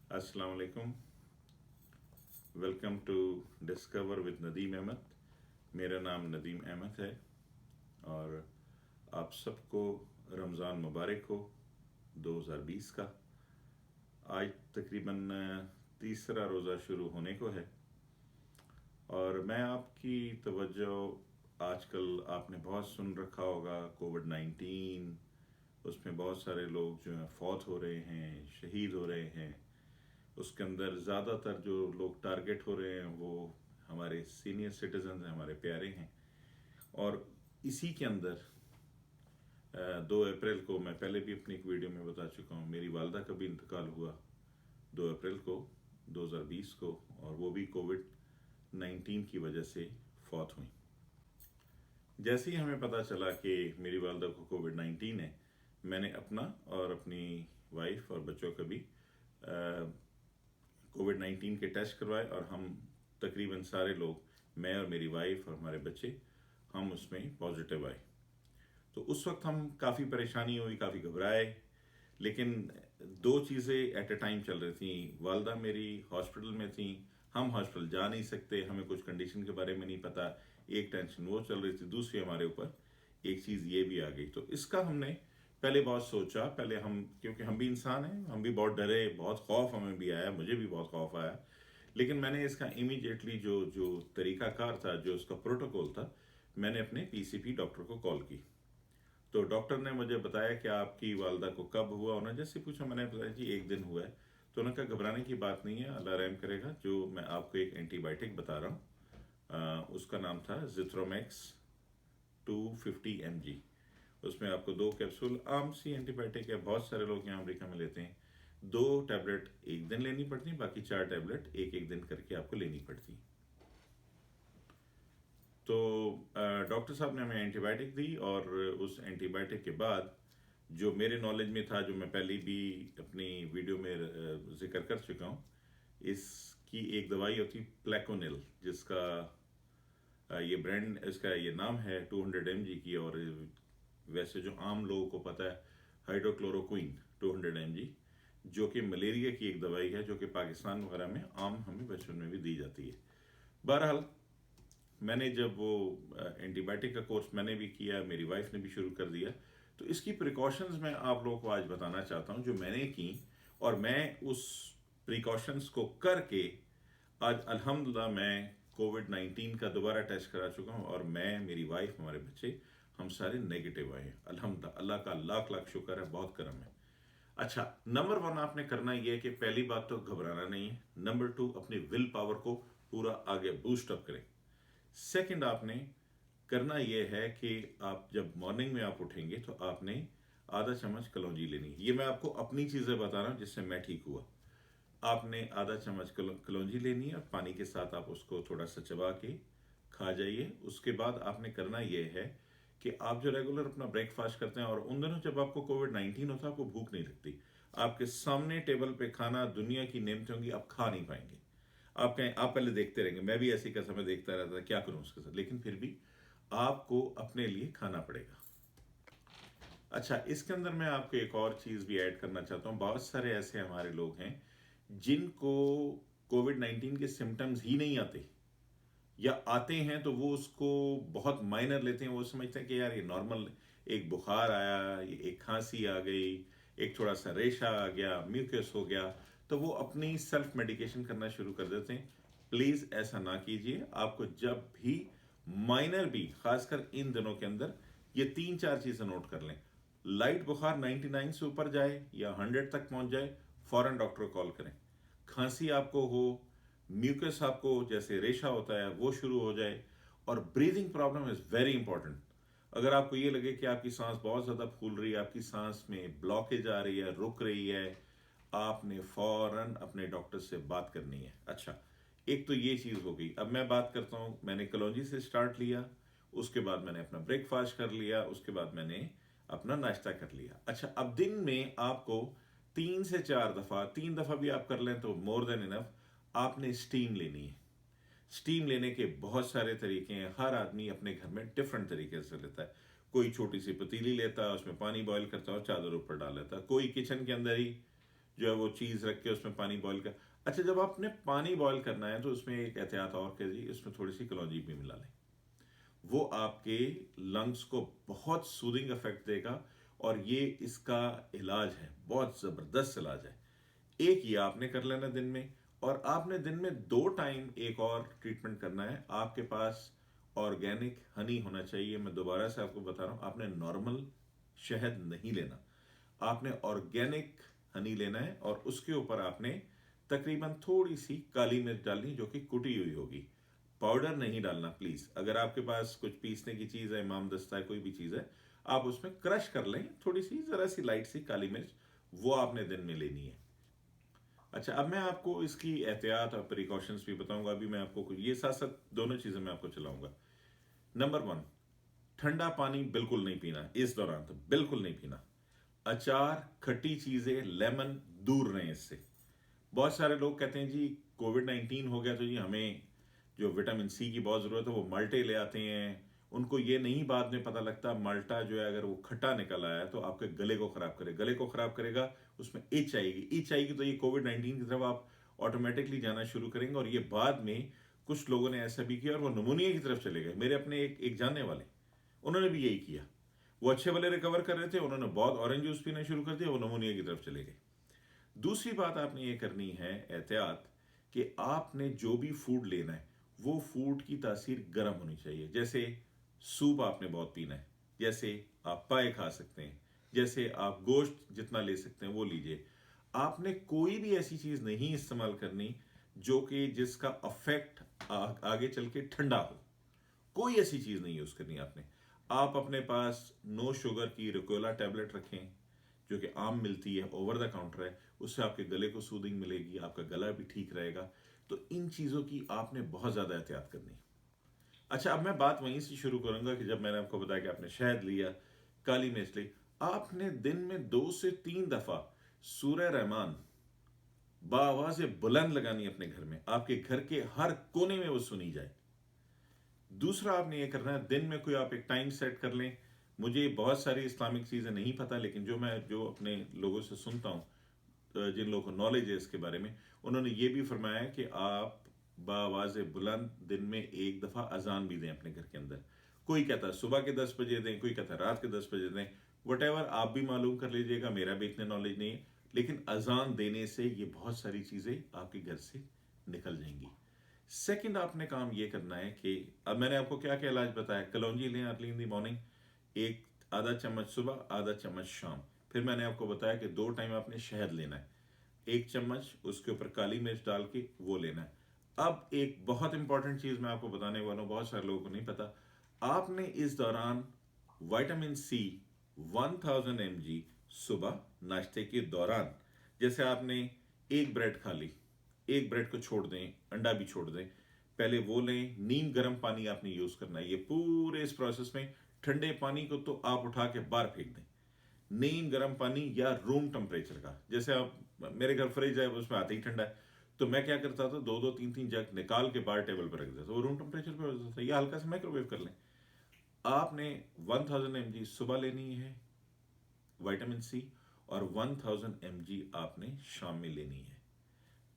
अस्सलाम वालेकुम। Welcome to discover with Nadeem Ahmed. मेरा नाम नदीम अहमद है और आप सबको रमज़ान मुबारक हो 2020 का। आज तकरीबन तीसरा रोज़ा शुरू होने को है और मैं आपकी तवज्जो आजकल आपने बहुत सुन रखा होगा कोविड-19। उसमें बहुत सारे लोग जो हैं फौत हो रहे हैं, शहीद हो रहे हैं। उसके अंदर ज़्यादातर जो लोग टारगेट हो रहे हैं वो हमारे सीनियर सिटीजन हैं, हमारे प्यारे हैं। और इसी के अंदर 2 अप्रैल को, मैं पहले भी अपनी एक वीडियो में बता चुका हूँ, मेरी वालदा का भी इंतकाल हुआ 2 अप्रैल को 2020 को, और वो भी कोविड-19 की वजह से फौत हुई। जैसे ही हमें पता चला कि मेरी वालदा को कोविड-19 है, मैंने अपना और अपनी वाइफ और बच्चों का भी कोविड-19 के टेस्ट करवाए और हम तकरीबन सारे लोग, मैं और मेरी वाइफ और हमारे बच्चे, हम उसमें पॉजिटिव आए। तो उस वक्त हम काफ़ी परेशानी हुई, काफ़ी घबराए, लेकिन दो चीज़ें एट अ टाइम चल रही थी। वालदा मेरी हॉस्पिटल में थी, हम हॉस्पिटल जा नहीं सकते, हमें कुछ कंडीशन के बारे में नहीं पता। एक टेंशन वो चल रही थी, दूसरी हमारे ऊपर एक चीज़ ये भी आ गई। तो इसका हमने पहले बहुत सोचा, पहले हम, क्योंकि हम भी इंसान हैं, हम भी बहुत डरे, बहुत खौफ हमें भी आया, मुझे भी बहुत खौफ आया। लेकिन मैंने इसका इमीडिएटली जो जो तरीकाकार था, जो उसका प्रोटोकॉल था, मैंने अपने पीसीपी डॉक्टर को कॉल की। तो डॉक्टर ने मुझे बताया कि आपकी वालदा को कब हुआ। उन्होंने जैसे पूछा, मैंने बताया जी एक दिन हुआ है। तो उन्होंने कहा घबराने की बात नहीं है, अल्लाह रहम करेगा। जो मैं आपको एक एंटीबायोटिक बता रहा हूँ, उसका नाम था जिथ्रोमैक्स 250 mg। उसमें आपको 2 कैप्सूल, आम सी एंटीबायोटिक है, बहुत सारे लोग यहाँ अमेरिका में लेते हैं। 2 टैबलेट एक दिन लेनी पड़ती, बाकी 4 टैबलेट एक एक दिन करके आपको लेनी पड़ती। तो डॉक्टर साहब ने हमें एंटीबायोटिक दी और उस एंटीबायोटिक के बाद, जो मेरे नॉलेज में था, जो मैं पहले भी अपनी वीडियो में जिक्र कर चुका हूँ, इसकी एक दवाई होती प्लेकोनिल, जिसका ये ब्रांड, इसका ये नाम है 200 mg की। और वैसे जो आम लोगों को पता है, हाइड्रोक्लोरोक्विन 200 mg, जो कि मलेरिया की एक दवाई है, जो कि पाकिस्तान वगैरह में आम हमें बचपन में भी दी जाती है। बहरहाल, मैंने जब वो एंटीबायोटिक का कोर्स मैंने भी किया, मेरी वाइफ ने भी शुरू कर दिया। तो इसकी प्रिकॉशंस मैं आप लोगों को आज बताना चाहता हूं, जो मैंने की। और मैं उस प्रिकॉशंस को करके आज अल्हम्दुलिल्लाह मैं कोविड-19 का दोबारा टेस्ट करा चुका हूं, और मैं, मेरी वाइफ, हमारे बच्चे, हम सारे नेगेटिव आए हैं अल्हम्दुलिल्लाह। अल्लाह का लाख लाख शुक्र है, बहुत करम है। अच्छा, नंबर 1 आपने करना यह है कि पहली बात तो घबराना नहीं है। नंबर 2, अपनी विल पावर को पूरा आगे बूस्ट अप करें। सेकंड, आपने करना यह है कि आप जब मॉर्निंग में आप उठेंगे तो आपने आधा चम्मच कलौंजी लेनी है। ये मैं आपको अपनी चीज़ें बता रहा हूँ जिससे मैं ठीक हुआ। आपने आधा चम्मच कलौंजी लेनी है और पानी के साथ आप उसको थोड़ा सा चबा के खा जाइए। उसके बाद आपने करना यह है कि आप जो रेगुलर अपना ब्रेकफास्ट करते हैं, और उन दिनों जब आपको कोविड-19 होता है, आपको भूख नहीं लगती, आपके सामने टेबल पे खाना दुनिया की नेमतें होंगी, आप खा नहीं पाएंगे। आप कहें, आप पहले देखते रहेंगे, मैं भी ऐसी का समय देखता रहता था, क्या करूं उसके साथ, लेकिन फिर भी आपको अपने लिए खाना पड़ेगा। अच्छा, इसके अंदर मैं आपको एक और चीज भी ऐड करना चाहता हूं। बहुत सारे ऐसे हमारे लोग हैं जिनको कोविड-19 के सिम्टम्स ही नहीं आते, या आते हैं तो वो उसको बहुत माइनर लेते हैं। वो समझते हैं कि यार ये नॉर्मल, एक बुखार आया, ये एक खांसी आ गई, एक थोड़ा सा रेशा आ गया, म्यूकस हो गया, तो वो अपनी सेल्फ मेडिकेशन करना शुरू कर देते हैं। प्लीज ऐसा ना कीजिए। आपको जब भी माइनर भी, खासकर इन दिनों के अंदर, ये 3-4 चीजें नोट कर लें। लाइट बुखार 99 से ऊपर जाए या 100 तक पहुंच जाए, फौरन डॉक्टर को कॉल करें। खांसी आपको हो, म्यूकस आपको जैसे रेशा होता है वो शुरू हो जाए, और breathing problem is very important. अगर आपको ये लगे कि आपकी सांस बहुत ज्यादा फूल रही है, आपकी सांस में ब्लॉकेज आ रही है, रुक रही है, आपने फौरन अपने डॉक्टर से बात करनी है। अच्छा, एक तो ये चीज हो गई। अब मैं बात करता हूं, मैंने कलौंजी से स्टार्ट लिया, उसके बाद मैंने अपना ब्रेकफास्ट कर लिया, उसके बाद मैंने अपना नाश्ता कर लिया। अच्छा, अब दिन में आपको 3 से 4 दफा, 3 दफा भी आप कर लें तो मोर देन इनफ, आपने स्टीम लेनी है। स्टीम लेने के बहुत सारे तरीके हैं, हर आदमी अपने घर में डिफरेंट तरीके से लेता है। कोई छोटी सी पतीली लेता है, उसमें पानी बॉईल करता है और चादर ऊपर डाल लेता है। कोई किचन के अंदर ही जो है वो चीज़ रख के उसमें पानी बॉईल कर। अच्छा, जब आपने पानी बॉईल करना है तो उसमें एक एहतियात और कीजिए, उसमें थोड़ी सी कलौंजी भी मिला लें। वो आपके लंग्स को बहुत सूदिंग इफेक्ट देगा, और ये इसका इलाज है, बहुत ज़बरदस्त इलाज है। एक ये आपने कर लेना दिन में, और आपने दिन में 2 टाइम एक और ट्रीटमेंट करना है। आपके पास ऑर्गेनिक हनी होना चाहिए। मैं दोबारा से आपको बता रहा हूँ, आपने नॉर्मल शहद नहीं लेना, आपने ऑर्गेनिक हनी लेना है, और उसके ऊपर आपने तकरीबन थोड़ी सी काली मिर्च डालनी जो कि कुटी हुई होगी। पाउडर नहीं डालना प्लीज। अगर आपके पास कुछ पीसने की चीज है, इमाम दस्ता है, कोई भी चीज है, आप उसमें क्रश कर लें थोड़ी सी, जरा सी लाइट सी काली मिर्च, वो आपने दिन में लेनी है। अच्छा, अब मैं आपको इसकी एहतियात और प्रिकॉशंस भी बताऊंगा। अभी मैं आपको ये साथ साथ दोनों चीजें मैं आपको चलाऊंगा। नंबर 1, ठंडा पानी बिल्कुल नहीं पीना इस दौरान, तो बिल्कुल नहीं पीना। अचार, खट्टी चीजें, लेमन, दूर रहें इससे। बहुत सारे लोग कहते हैं जी कोविड-19 हो गया तो जी हमें जो विटामिन सी की बहुत ज़रूरत है, वो माल्टे ले आते हैं। उनको ये नहीं बाद में पता लगता, माल्टा जो है अगर वो खट्टा निकल आया तो आपके गले को ख़राब करेगा, गले को ख़राब करेगा, उसमें इच आएगी, इच आएगी तो ये कोविड-19 की तरफ आप ऑटोमेटिकली जाना शुरू करेंगे। और ये बाद में कुछ लोगों ने ऐसा भी किया और वो नमूनिया की तरफ चले गए। मेरे अपने एक जानने वाले, उन्होंने भी यही किया। वो अच्छे वाले रिकवर कर रहे थे, उन्होंने बहुत ऑरेंज जूस पीना शुरू कर दिया, वो नमूनिया की तरफ चले गए। दूसरी बात आपने ये करनी है एहतियात, कि आपने जो भी फूड लेना है वो फूड की तासीर गर्म होनी चाहिए। जैसे सूप आपने बहुत पीना है, जैसे आप पाए खा सकते हैं, जैसे आप गोश्त जितना ले सकते हैं वो लीजिए। आपने कोई भी ऐसी चीज नहीं इस्तेमाल करनी जो कि जिसका अफेक्ट आगे चल के ठंडा हो। कोई ऐसी चीज नहीं यूज करनी आपने। आप अपने पास नो शुगर की रिकोला टैबलेट रखें, जो कि आम मिलती है, ओवर द काउंटर है। उससे आपके गले को सूदिंग मिलेगी, आपका गला भी ठीक रहेगा। तो इन चीजों की आपने बहुत ज्यादा एहतियात करनी है। अच्छा, अब मैं बात वहीं से शुरू करूंगा कि जब मैंने आपको बताया कि आपने शहद लिया, काली मिर्च ली, आपने दिन में 2 से 3 दफा सूरह रहमान बाआवाज़ बुलंद लगानी अपने घर में, आपके घर के हर कोने में वो सुनी जाए। दूसरा आपने ये करना है, दिन में कोई आप एक टाइम सेट कर लें। मुझे बहुत सारी इस्लामिक चीज़ें नहीं पता, लेकिन जो अपने लोगों से सुनता हूँ, जिन लोगों को नॉलेज है इसके बारे में, उन्होंने ये भी फरमाया कि आप बावाज़ बुलंद दिन में 1 दफ़ा अजान भी दें अपने घर के अंदर। कोई कहता है सुबह के 10 बजे दें, कोई कहता है रात के 10 बजे दें। वट आप भी मालूम कर लीजिएगा, मेरा भी इतने नॉलेज नहीं है। लेकिन अजान देने से ये बहुत सारी चीज़ें आपके घर से निकल जाएंगी। सेकंड आपने काम ये करना है कि अब मैंने आपको क्या क्या इलाज बताया। कलौंजी लें अर्ली इन दी मॉर्निंग, एक आधा चम्मच सुबह, आधा चम्मच शाम। फिर मैंने आपको बताया कि 2 टाइम आपने शहद लेना है, 1 चम्मच उसके ऊपर काली मिर्च डाल के वो लेना है। अब एक बहुत इंपॉर्टेंट चीज मैं आपको बताने वाला हूं, बहुत सारे लोगों को नहीं पता। आपने इस दौरान विटामिन सी 1000 mg सुबह नाश्ते के दौरान, जैसे आपने एक ब्रेड खा ली, एक ब्रेड को छोड़ दें, अंडा भी छोड़ दें, पहले वो लें। नीम गर्म पानी आपने यूज करना है। ये पूरे इस प्रोसेस में ठंडे पानी को तो आप उठा के बाहर फेंक दें। नीम गर्म पानी या रूम टेम्परेचर का, जैसे आप, मेरे घर फ्रिज है उसमें आते ही ठंडा है, तो मैं क्या करता था, 2-2 3-3 जग निकाल के बाहर टेबल पर रख देता, वो रूम टेम्परेचर पे हो जाता था, या हल्का सा माइक्रोवेव कर लें। आपने 1000 mg सुबह लेनी है विटामिन सी, और 1000 mg आपने शाम में लेनी है।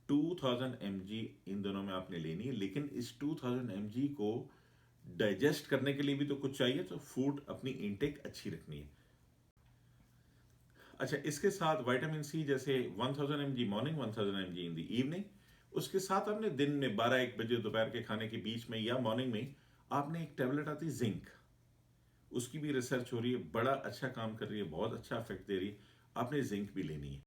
2000 mg इन दोनों में आपने लेनी है। लेकिन इस 2000 mg को डाइजेस्ट करने के लिए भी तो कुछ चाहिए, तो फूड अपनी इनटेक अच्छी रखनी है। अच्छा, इसके साथ विटामिन सी जैसे 1000 mg morning, 1000 mg in the evening. उसके साथ आपने दिन में 12-1 बजे दोपहर के खाने के बीच में या मॉर्निंग में आपने एक टैबलेट आती है जिंक, उसकी भी रिसर्च हो रही है, बड़ा अच्छा काम कर रही है, बहुत अच्छा इफेक्ट दे रही है। आपने जिंक भी लेनी है।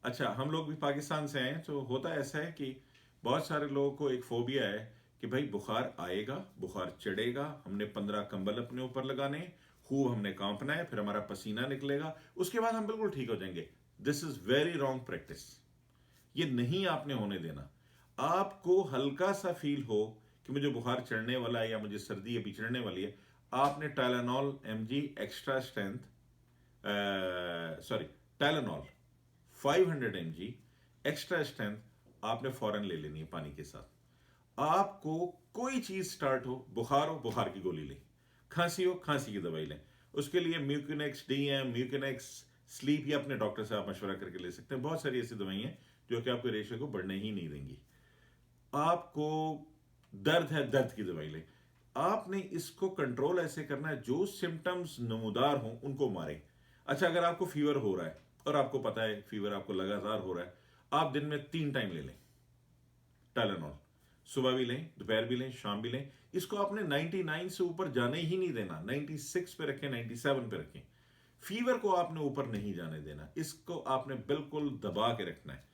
अच्छा, हम लोग भी पाकिस्तान से आए हैं, तो होता ऐसा है कि बहुत सारे लोगों को एक फोबिया है कि भाई बुखार आएगा, बुखार चढ़ेगा, हमने 15 कंबल अपने ऊपर लगाने, खूब हमने कांपना है, फिर हमारा पसीना निकलेगा, उसके बाद हम बिल्कुल ठीक हो जाएंगे। This is very wrong practice. ये नहीं आपने होने देना। आपको हल्का सा फील हो कि मुझे बुखार चढ़ने वाला है या मुझे सर्दी अभी चढ़ने वाली है, आपने Tylenol mg extra strength, sorry, Tylenol 500 mg extra strength आपने फौरन ले लेनी है पानी के साथ। आपको कोई चीज स्टार्ट हो, बुखार हो, बुखार की गोली लें, खांसी हो, खांसी की दवाई लें। उसके लिए म्यूकिनेक्स DM, म्यूकिनेक्स स्लीप या अपने डॉक्टर से आप मशवरा करके ले सकते हैं। बहुत सारी ऐसी दवाइयाँ हैं जो कि आपके रेशे को बढ़ने ही नहीं देंगी। आपको दर्द है, दर्द की दवाई लें। आपने इसको कंट्रोल ऐसे करना है जो सिम्टम्स नमूदार हों उनको मारें। अच्छा, अगर आपको फीवर हो रहा है और आपको पता है फीवर आपको लगातार हो रहा है, आप दिन में 3 टाइम ले लें टाइलेनॉल। सुबह भी लें, दोपहर भी लें, शाम भी लें। इसको आपने 99 से ऊपर जाने ही नहीं देना। 96 पे रखें, 97 पे रखें। फीवर को आपने ऊपर नहीं जाने देना, इसको आपने बिल्कुल दबा के रखना है।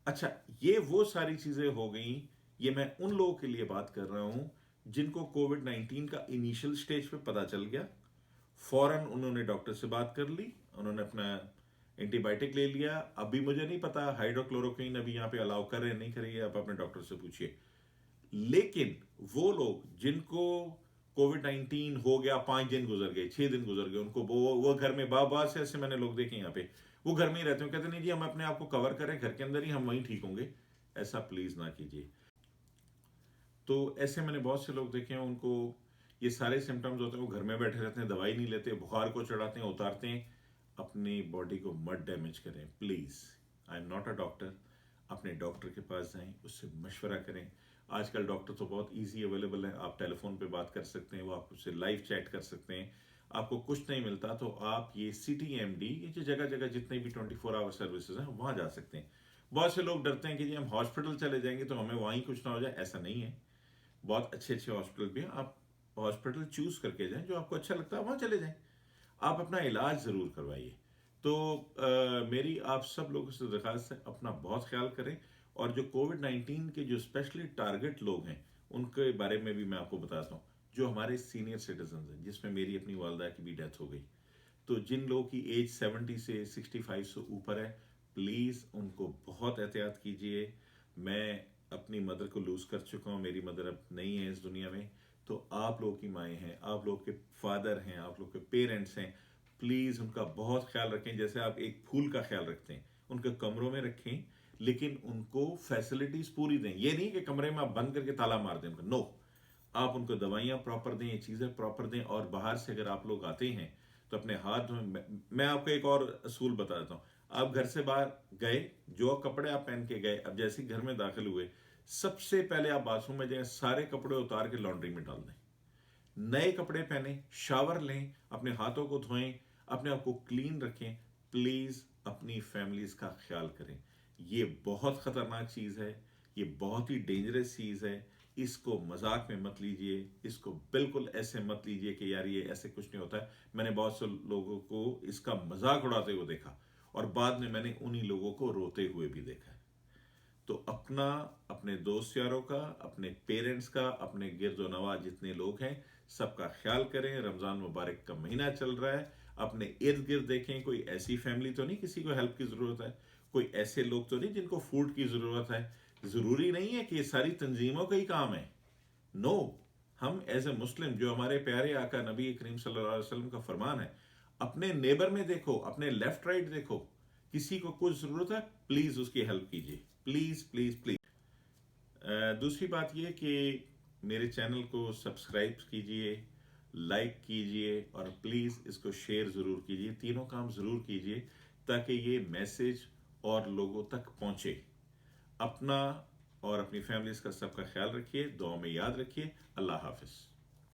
अच्छा, ये वो सारी चीजें हो गई। ये मैं उन लोगों के लिए बात कर रहा हूं जिनको कोविड-19 का इनिशियल स्टेज पे पता चल गया, फौरन उन्होंने डॉक्टर से बात कर ली, उन्होंने अपना एंटीबायोटिक ले लिया। अभी मुझे नहीं पता हाइड्रोक्लोरोक्विन अभी यहाँ पे अलाउ कर रहे हैं नहीं कर रहे हैं, आप अपने डॉक्टर से पूछिए। लेकिन वो लोग जिनको कोविड-19 हो गया, 5 दिन गुजर गए, 6 दिन गुजर गए, उनको वो घर में बार से ऐसे मैंने लोग देखे यहाँ पे, वो घर में ही रहते हैं, कहते नहीं जी हम अपने आप को कवर करें घर के अंदर ही, हम वहीं ठीक होंगे। ऐसा प्लीज ना कीजिए। तो ऐसे मैंने बहुत से लोग देखे हैं, उनको ये सारे सिम्टम्स होते हैं, वो घर में बैठे रहते हैं, दवाई नहीं लेते, बुखार को चढ़ाते हैं, उतारते हैं। अपनी बॉडी को मत डैमेज करें please. I am not a doctor. अपने डॉक्टर के पास जाएं, उससे मशवरा करें। आजकल डॉक्टर तो बहुत इजी अवेलेबल है, आप टेलीफोन पे बात कर सकते हैं, वो आपसे लाइव चैट कर सकते हैं। आपको कुछ नहीं मिलता तो आप ये CTMD, ये जो जगह जगह जितने भी 24 आवर सर्विसेज हैं वहां जा सकते हैं। बहुत से लोग डरते हैं कि जी हम हॉस्पिटल चले जाएंगे तो हमें वहीं कुछ ना हो जाए। ऐसा नहीं है, बहुत अच्छे अच्छे हॉस्पिटल भी हैं। आप हॉस्पिटल चूज करके जाएं, जो आपको अच्छा लगता है वहां चले जाएं। आप अपना इलाज जरूर करवाइए। तो मेरी आप सब लोगों से दरखास्त है, अपना बहुत ख्याल करें। और जो कोविड-19 के जो स्पेशली टारगेट लोग हैं उनके बारे में भी मैं आपको बताता हूँ। जो हमारे सीनियर सिटीजन हैं, जिसमें मेरी अपनी वालदा की भी डेथ हो गई, तो जिन लोगों की एज 70 से 65 से ऊपर है, प्लीज उनको बहुत एहतियात कीजिए। मैं अपनी मदर को लूज कर चुका हूँ, मेरी मदर अब नहीं है इस दुनिया में। तो आप लोगों की माएँ हैं, आप लोग के फादर हैं, आप लोग के पेरेंट्स हैं, प्लीज उनका बहुत ख्याल रखें। जैसे आप एक फूल का ख्याल रखते हैं, उनके कमरों में रखें, लेकिन उनको फैसिलिटीज पूरी दें। ये नहीं कि कमरे में आप बंद करके ताला मार दें उनको, नो। आप उनको दवाइयां प्रॉपर दें, ये चीजें प्रॉपर दें। और बाहर से अगर आप लोग आते हैं तो अपने हाथ धोएं। मैं आपको एक और असूल बता देता हूँ। आप घर से बाहर गए, जो कपड़े आप पहन के गए, अब जैसे ही घर में दाखिल हुए, सबसे पहले आप बाथरूम में जाएं, सारे कपड़े उतार के लॉन्ड्री में डाल दें, नए कपड़े पहने, शावर लें, अपने हाथों को धोएं, अपने आप को क्लीन रखें। प्लीज अपनी फैमिलीज का ख्याल करें। ये बहुत खतरनाक चीज है, ये बहुत ही डेंजरस चीज है। इसको मजाक में मत लीजिए, इसको बिल्कुल ऐसे मत लीजिए कि यार ये ऐसे कुछ नहीं होता है। मैंने बहुत से लोगों को इसका मजाक उड़ाते हुए देखा और बाद में मैंने उन्हीं लोगों को रोते हुए भी देखा है। तो अपना, अपने दोस्त यारों का, अपने पेरेंट्स का, अपने गिरदो नवा जितने लोग हैं सबका ख्याल करें। रमजान मुबारक का महीना चल रहा है, अपने इर्द गिर्द देखें, कोई ऐसी फैमिली तो नहीं किसी को हेल्प की जरूरत है, कोई ऐसे लोग तो नहीं जिनको फूड की जरूरत है। जरूरी नहीं है कि ये सारी तंजीमों का ही काम है, नो। हम एज ए मुस्लिम, जो हमारे प्यारे आका नबी करीम सल्लल्लाहु अलैहि वसल्लम का फरमान है, अपने नेबर में देखो, अपने लेफ्ट राइट देखो, किसी को कुछ जरूरत है प्लीज उसकी हेल्प कीजिए, प्लीज प्लीज प्लीज। दूसरी बात यह कि मेरे चैनल को सब्सक्राइब कीजिए, लाइक कीजिए और प्लीज इसको शेयर जरूर कीजिए। तीनों काम जरूर कीजिए ताकि ये मैसेज और लोगों तक पहुंचे। अपना और अपनी फैमिलीज का सबका ख्याल रखिए, दुआ में याद रखिए। अल्लाह हाफिज।